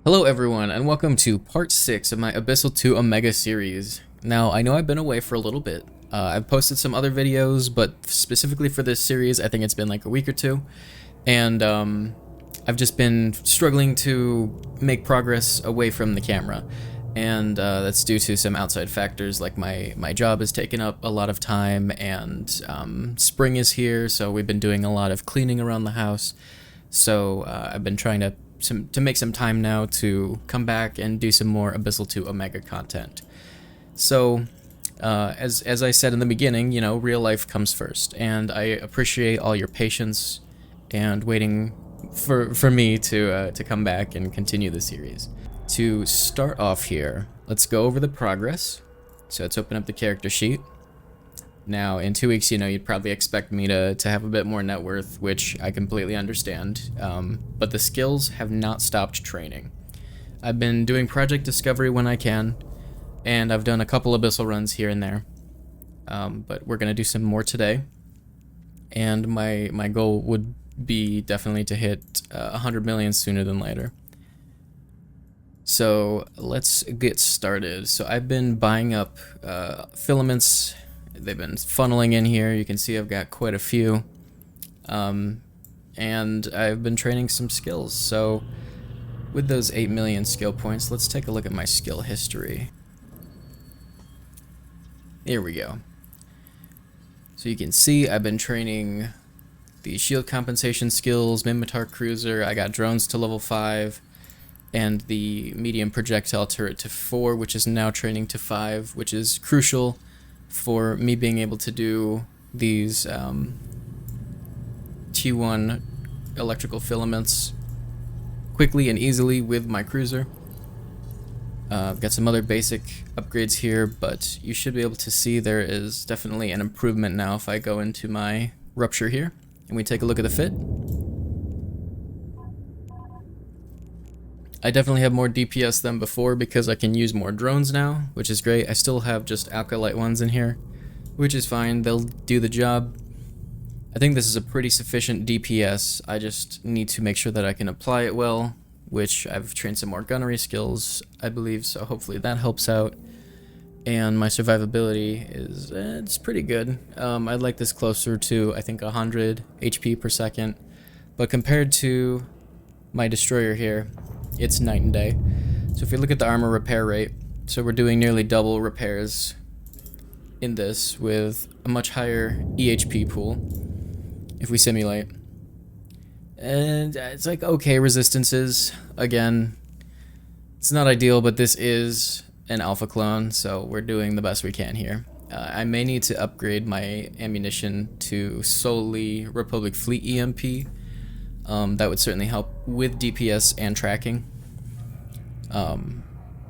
Hello everyone, and welcome to part 6 of my Abyssal 2 Omega series. Now, I know I've been away for a little bit. I've posted some other videos, but specifically for this series, I think it's been like a week or two. And I've just been struggling to make progress away from the camera. And that's due to some outside factors, like my job has taken up a lot of time, and spring is here, so we've been doing a lot of cleaning around the house. So I've been trying to make some time now to come back and do some more Abyssal 2 Omega content. So, as I said in the beginning, you know, real life comes first, and I appreciate all your patience and waiting for me to come back and continue the series. To start off here, let's go over the progress. So let's open up the character sheet. Now, in 2 weeks, you know, you'd probably expect me to have a bit more net worth, which I completely understand, but the skills have not stopped training. I've been doing project discovery when I can, and I've done a couple Abyssal runs here and there, but we're going to do some more today, and my goal would be definitely to hit 100 million sooner than later. So let's get started. So I've been buying up filaments. They've been funneling in here. You can see I've got quite a few. And I've been training some skills. So with those 8 million skill points, let's take a look at my skill history. Here we go. So you can see I've been training the shield compensation skills, Minmatar cruiser. I got drones to level 5. And the medium projectile turret to 4, which is now training to 5, which is crucial for me being able to do these T1 electrical filaments quickly and easily with my cruiser. I've got some other basic upgrades here, but you should be able to see there is definitely an improvement now if I go into my Rupture here and we take a look at the fit. I definitely have more DPS than before because I can use more drones now, which is great. I still have just Alkalite ones in here, which is fine. They'll do the job. I think this is a pretty sufficient DPS. I just need to make sure that I can apply it well, which I've trained some more gunnery skills, I believe, so hopefully that helps out. And my survivability is, it's pretty good. I'd like this closer to, I think, 100 HP per second, but compared to my destroyer here, it's night and day. So if you look at the armor repair rate, so we're doing nearly double repairs in this with a much higher EHP pool if we simulate. And it's like okay resistances. Again, it's not ideal, but this is an alpha clone, so we're doing the best we can here. I may need to upgrade my ammunition to solely Republic Fleet EMP. That would certainly help with DPS and tracking.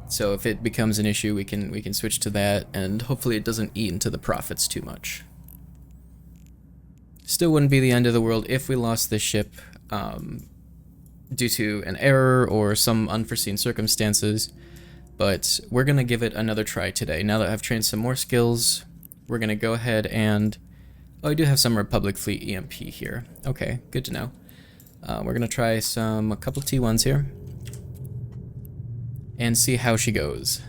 So if it becomes an issue, we can switch to that, and hopefully it doesn't eat into the profits too much. Still wouldn't be the end of the world if we lost this ship due to an error or some unforeseen circumstances, but we're gonna give it another try today. Now that I've trained some more skills, we're gonna go ahead and I do have some Republic Fleet EMP here. Okay, good to know. We're gonna try a couple T1s here and see how she goes.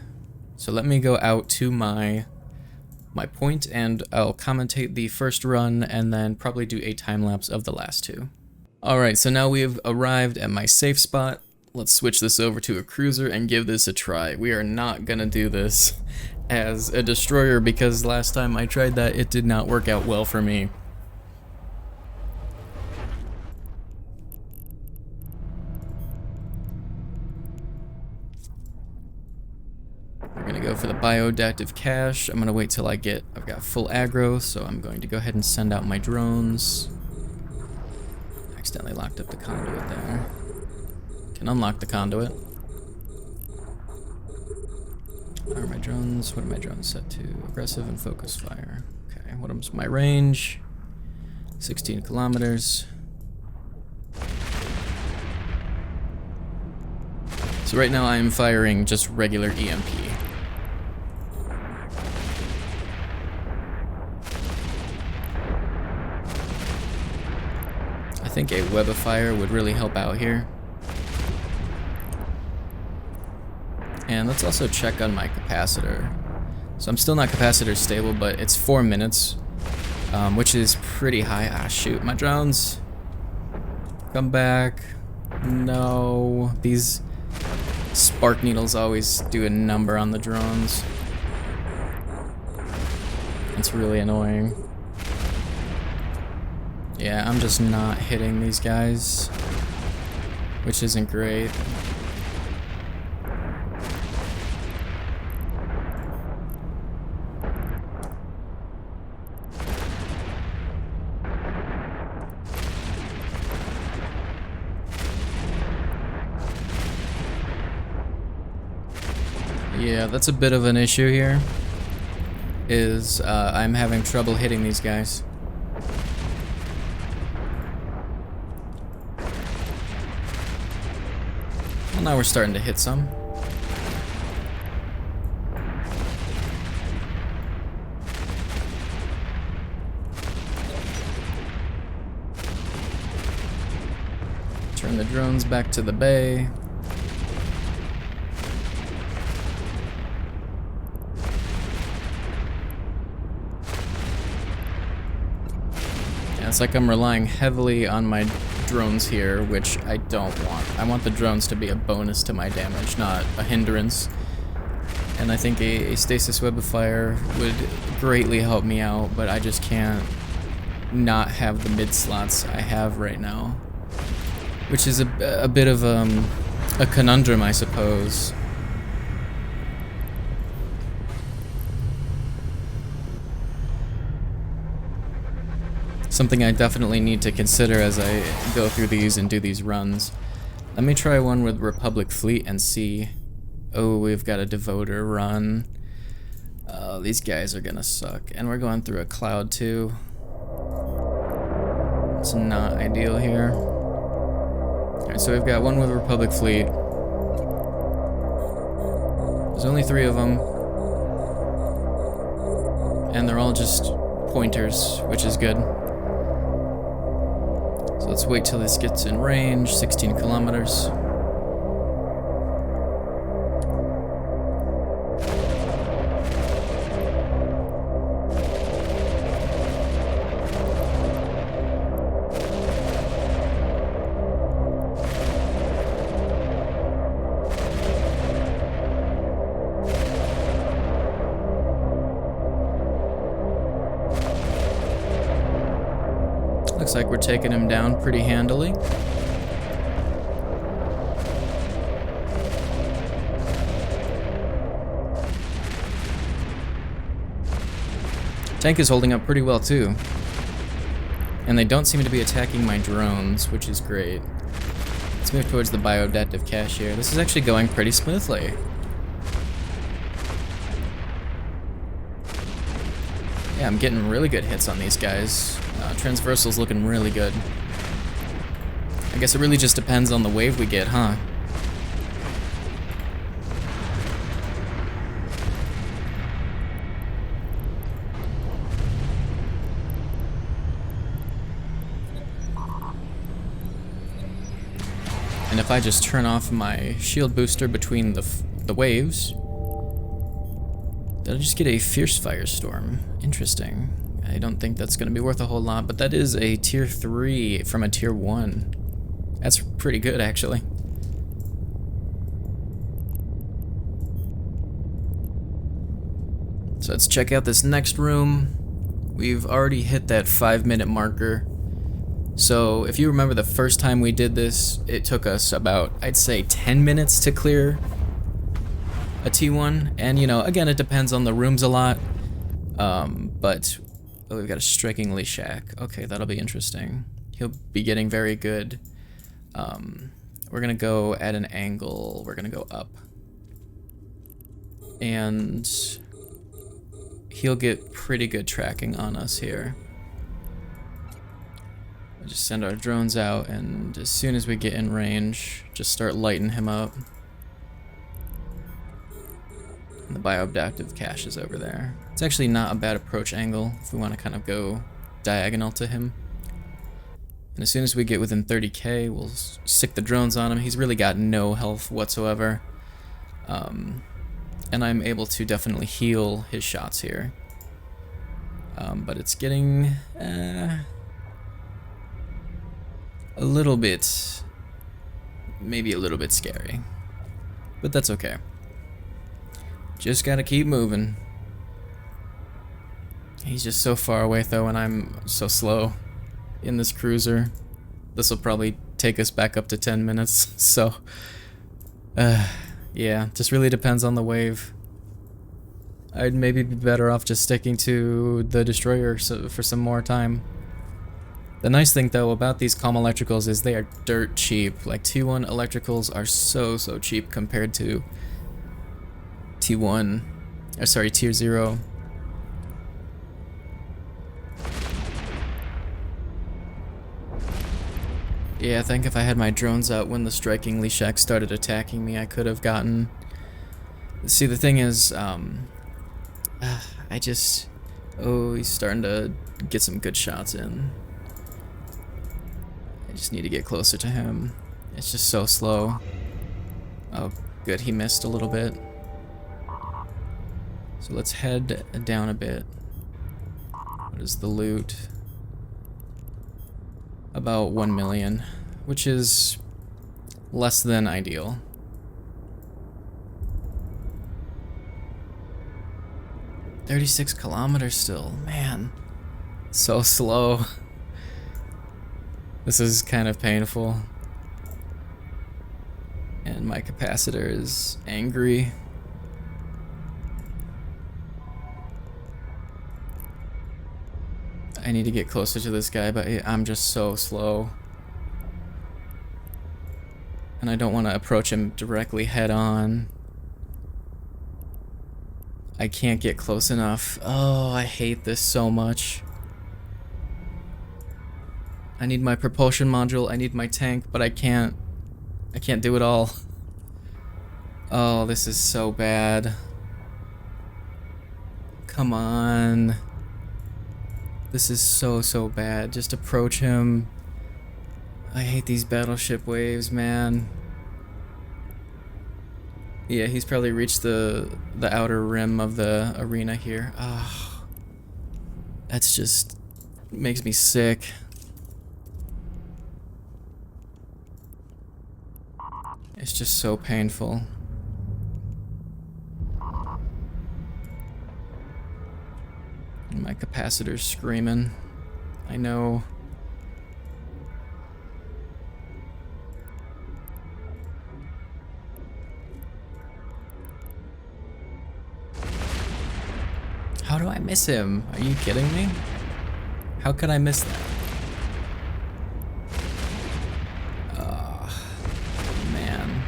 So let me go out to my point and I'll commentate the first run and then probably do a time lapse of the last two. Alright, so now we've arrived at my safe spot. Let's switch this over to a cruiser and give this a try. We are not gonna do this as a destroyer because last time I tried that it did not work out well for me. We're gonna go for the bioadaptive cache. I'm gonna wait till I've got full aggro, so I'm going to go ahead and send out my drones. Accidentally locked up the conduit there. Can unlock the conduit. What are my drones set to? Aggressive and focus fire. Okay, what is my range? 16 kilometers. So right now I'm firing just regular EMP. I think a web of fire would really help out here. And let's also check on my capacitor. So I'm still not capacitor stable, but it's 4 minutes, which is pretty high. Ah, shoot, my drones. Come back. No, these spark needles always do a number on the drones. It's really annoying. Yeah, I'm just not hitting these guys, which isn't great. Yeah, that's a bit of an issue here, is I'm having trouble hitting these guys. Well, now we're starting to hit some. Turn the drones back to the bay. It's like I'm relying heavily on my drones here, which I don't want. I want the drones to be a bonus to my damage, not a hindrance. And I think a stasis web of fire would greatly help me out, but I just can't not have the mid slots I have right now. Which is a bit of a conundrum, I suppose. Something I definitely need to consider as I go through these and do these runs. Let me try one with Republic Fleet and see. Oh, we've got a Devoter run. These guys are gonna suck. And we're going through a cloud too. It's not ideal here. Alright, so we've got one with Republic Fleet. There's only 3 of them. And they're all just pointers, which is good. So let's wait till this gets in range, 16 kilometers. Looks like we're taking him down pretty handily. Tank is holding up pretty well too. And they don't seem to be attacking my drones, which is great. Let's move towards the bioadaptive cache here. This is actually going pretty smoothly. Yeah, I'm getting really good hits on these guys. Transversal's looking really good. I guess it really just depends on the wave we get, huh? And if I just turn off my shield booster between the waves, that'll just get a fierce firestorm. Interesting. I don't think that's going to be worth a whole lot, but that is a tier 3 from a tier 1. That's pretty good, actually. So let's check out this next room. We've already hit that 5-minute marker. So if you remember the first time we did this, it took us about, I'd say, 10 minutes to clear a T1. And, you know, again, it depends on the rooms a lot. But oh, we've got a strikingly shack. Okay, that'll be interesting. He'll be getting very good. We're gonna go at an angle. We're gonna go up. And he'll get pretty good tracking on us here. We'll just send our drones out, and as soon as we get in range, just start lighting him up. And the bioadaptive cache is over there. It's actually not a bad approach angle if we want to kind of go diagonal to him. And as soon as we get within 30k, we'll sick the drones on him. He's really got no health whatsoever. And I'm able to definitely heal his shots here. But it's getting a little bit, maybe a little bit scary. But that's okay. Just gotta keep moving. He's just so far away though, and I'm so slow in this cruiser. This will probably take us back up to 10 minutes, so yeah, just really depends on the wave. I'd maybe be better off just sticking to the destroyer for some more time. The nice thing though about these calm electricals is they are dirt cheap. Like T1 electricals are so cheap compared to T1, or sorry, tier 0. Yeah, I think if I had my drones out when the striking Lishak started attacking me, I could have gotten... See, the thing is, I just... Oh, he's starting to get some good shots in. I just need to get closer to him. It's just so slow. Oh, good, he missed a little bit. So let's head down a bit. What is the loot? About 1 million, which is less than ideal. "36 kilometers still, man, so slow." This is kind of painful. And my capacitor is angry. I need to get closer to this guy, but I'm just so slow. And I don't want to approach him directly head on. I can't get close enough. Oh, I hate this so much. I need my propulsion module, I need my tank, but I can't do it all. Oh, this is so bad. Come on. This is so bad. Just approach him. I hate these battleship waves, man. Yeah, he's probably reached the outer rim of the arena here. Ah, oh, that's just makes me sick. It's just so painful. My capacitor's screaming. I know. How do I miss him? Are you kidding me? How could I miss that? Oh, man.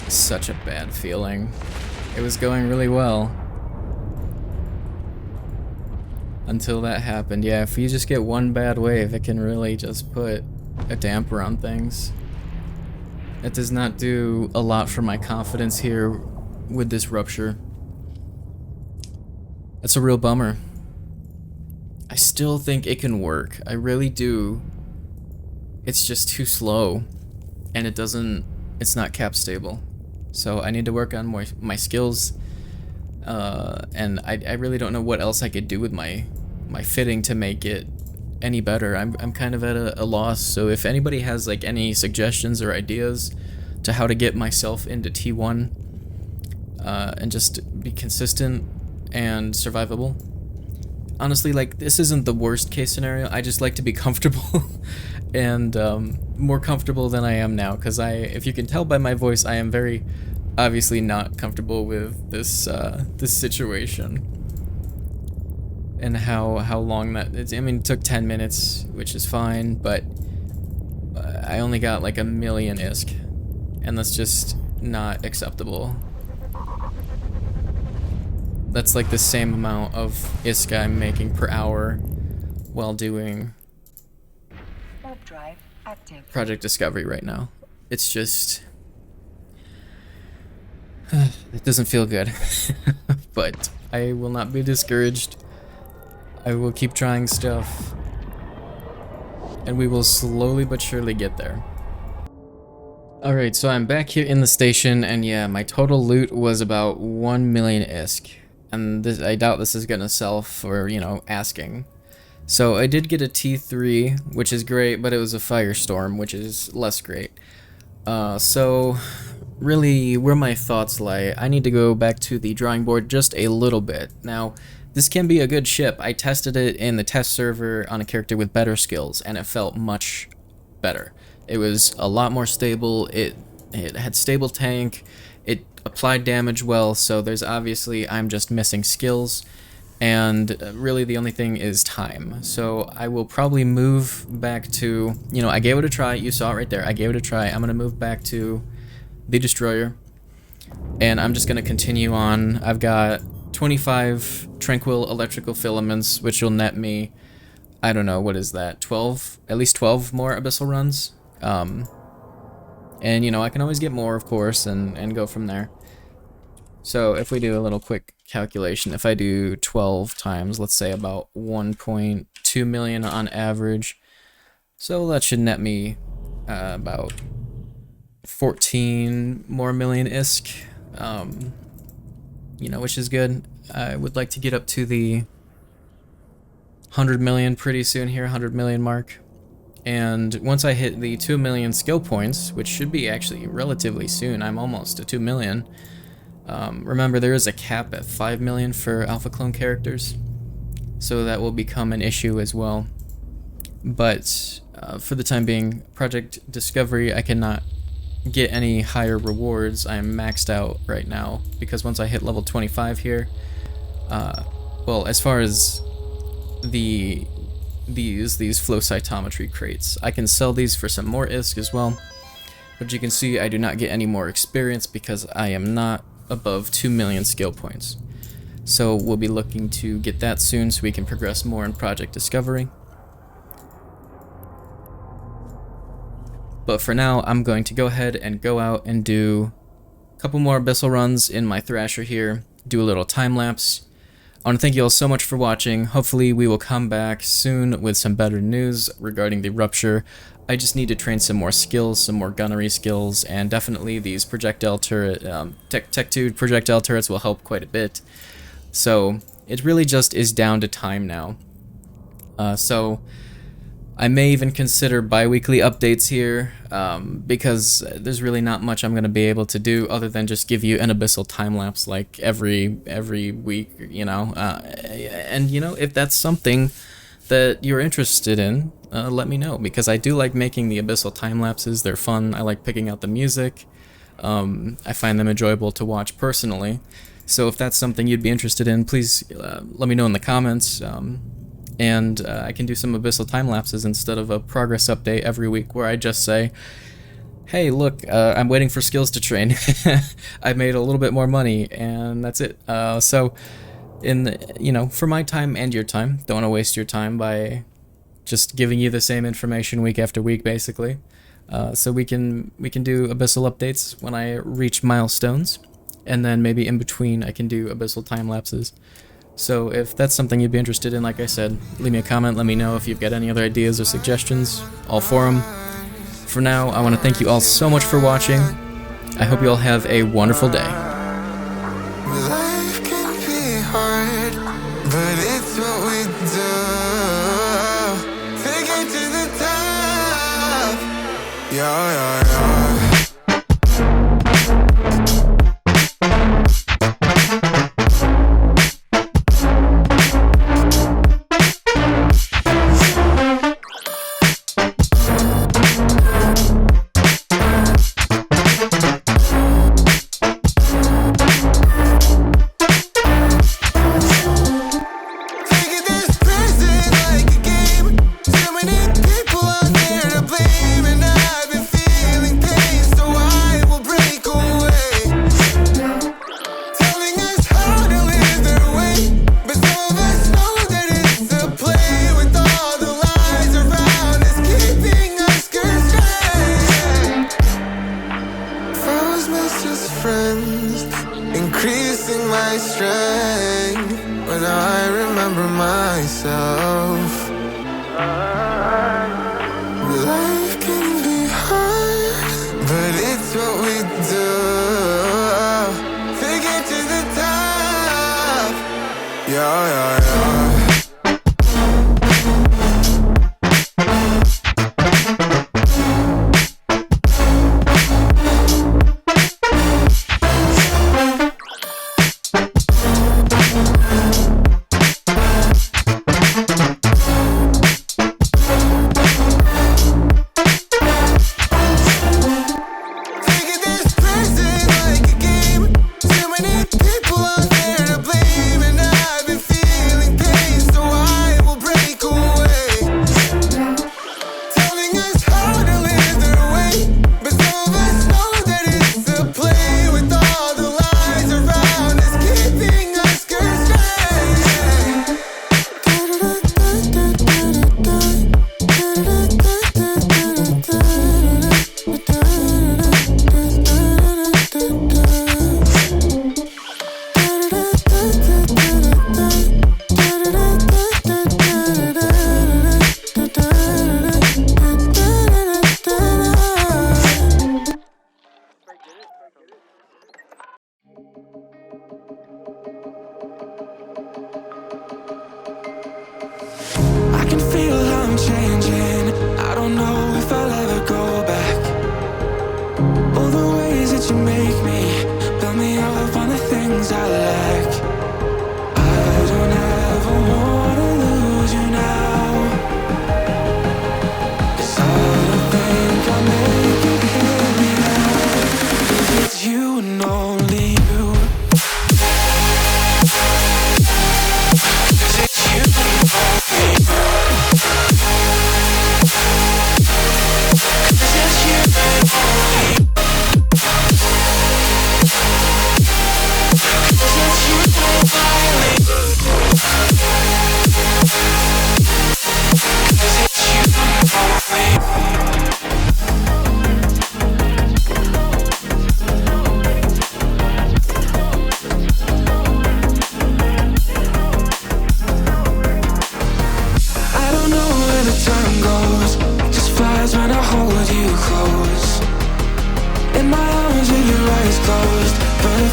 Such a bad feeling. It was going really well. Until that happened. Yeah, if you just get one bad wave, it can really just put a damper on things. It does not do a lot for my confidence here with this Rupture. That's a real bummer. I still think it can work. I really do. It's just too slow. And it's not cap stable. So I need to work on my skills. And I really don't know what else I could do with my fitting to make it any better. I'm kind of at a loss, so if anybody has like any suggestions or ideas to how to get myself into T1 and just be consistent and survivable. Honestly, like, this isn't the worst case scenario. I just like to be comfortable and more comfortable than I am now, because if you can tell by my voice, I am very obviously not comfortable with this this situation and how long that it's. I mean, it took 10 minutes, which is fine, but I only got like 1 million ISK, and that's just not acceptable. That's like the same amount of ISK I'm making per hour while doing drive active. Project Discovery right now. It's just it doesn't feel good. But I will not be discouraged. I will keep trying stuff, and we will slowly but surely get there. Alright, so I'm back here in the station, and yeah, my total loot was about 1 million ISK. And this, I doubt this is gonna sell for, you know, asking. So I did get a T3, which is great, but it was a Firestorm, which is less great. So really, where my thoughts lie, I need to go back to the drawing board just a little bit. Now, this can be a good ship. I tested it in the test server on a character with better skills, and it felt much better. It was a lot more stable, it had stable tank, it applied damage well, so there's obviously, I'm just missing skills, and really the only thing is time. So I will probably move back to, you know, I gave it a try, you saw it right there, I gave it a try. I'm going to move back to the Destroyer, and I'm just going to continue on. I've got 25 tranquil electrical filaments, which will net me, I don't know, what is that, 12? At least 12 more Abyssal runs. And you know, I can always get more, of course, and go from there. So if we do a little quick calculation, if I do 12 times, let's say about 1.2 million on average, so that should net me about 14 more million ISK, you know, which is good. I would like to get up to the 100 million pretty soon here, 100 million mark. And once I hit the 2 million skill points, which should be actually relatively soon, I'm almost to 2 million. Remember, there is a cap at 5 million for alpha clone characters, so that will become an issue as well. But for the time being, Project Discovery, I cannot get any higher rewards. I am maxed out right now, because once I hit level 25 here, well, as far as these flow cytometry crates, I can sell these for some more ISK as well, but you can see I do not get any more experience because I am not above 2 million skill points. So we'll be looking to get that soon so we can progress more in Project Discovery. But for now, I'm going to go ahead and go out and do a couple more Abyssal runs in my Thrasher here, do a little time lapse. I want to thank you all so much for watching. Hopefully we will come back soon with some better news regarding the Rupture. I just need to train some more skills, some more gunnery skills, and definitely these projectile turret, Tech 2 projectile turrets will help quite a bit. So it really just is down to time now. So I may even consider bi-weekly updates here, because there's really not much I'm going to be able to do other than just give you an Abyssal time-lapse like every week, you know. And, you know, if that's something that you're interested in, let me know, because I do like making the Abyssal time-lapses. They're fun. I like picking out the music. I find them enjoyable to watch personally. So if that's something you'd be interested in, please let me know in the comments. And I can do some Abyssal time lapses instead of a progress update every week where I just say, hey, look, I'm waiting for skills to train. I made a little bit more money, and that's it. So, you know, for my time and your time, don't want to waste your time by just giving you the same information week after week, basically. So we can do Abyssal updates when I reach milestones, and then maybe in between I can do Abyssal time lapses. So if that's something you'd be interested in, like I said, leave me a comment, let me know if you've got any other ideas or suggestions, all for them. For now, I want to thank you all so much for watching. I hope you all have a wonderful day. Life can be hard, but it's what we do. Take it to the top. Yeah, yeah, yeah. Too many people out there to blame, and I've been feeling myself. Life can be hard, but it's what we do to get to the top. Yeah, yeah, yeah. I can feel I'm changing. I don't know if I'll ever go back. All the ways that you make me build me up on the things I lack. I don't ever wanna lose you now, 'cause I don't think I'll make it here now. 'Cause it's you and only you. 'Cause it's you and only you.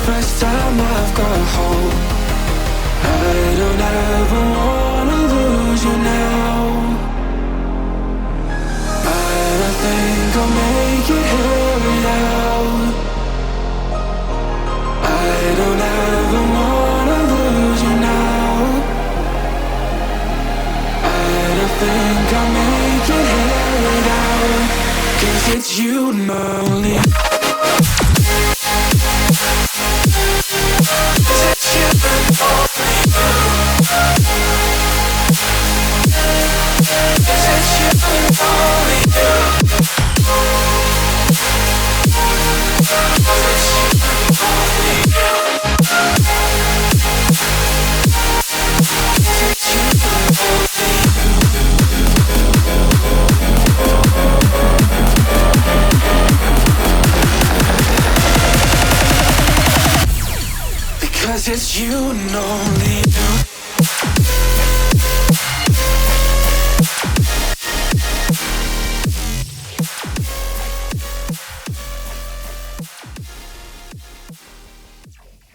First time I've got hope. I don't ever wanna lose you now. I don't think I'll make it here now. I don't ever wanna lose you now. I don't think I'll make it here now. 'Cause it's you and only. Because it's you and only you.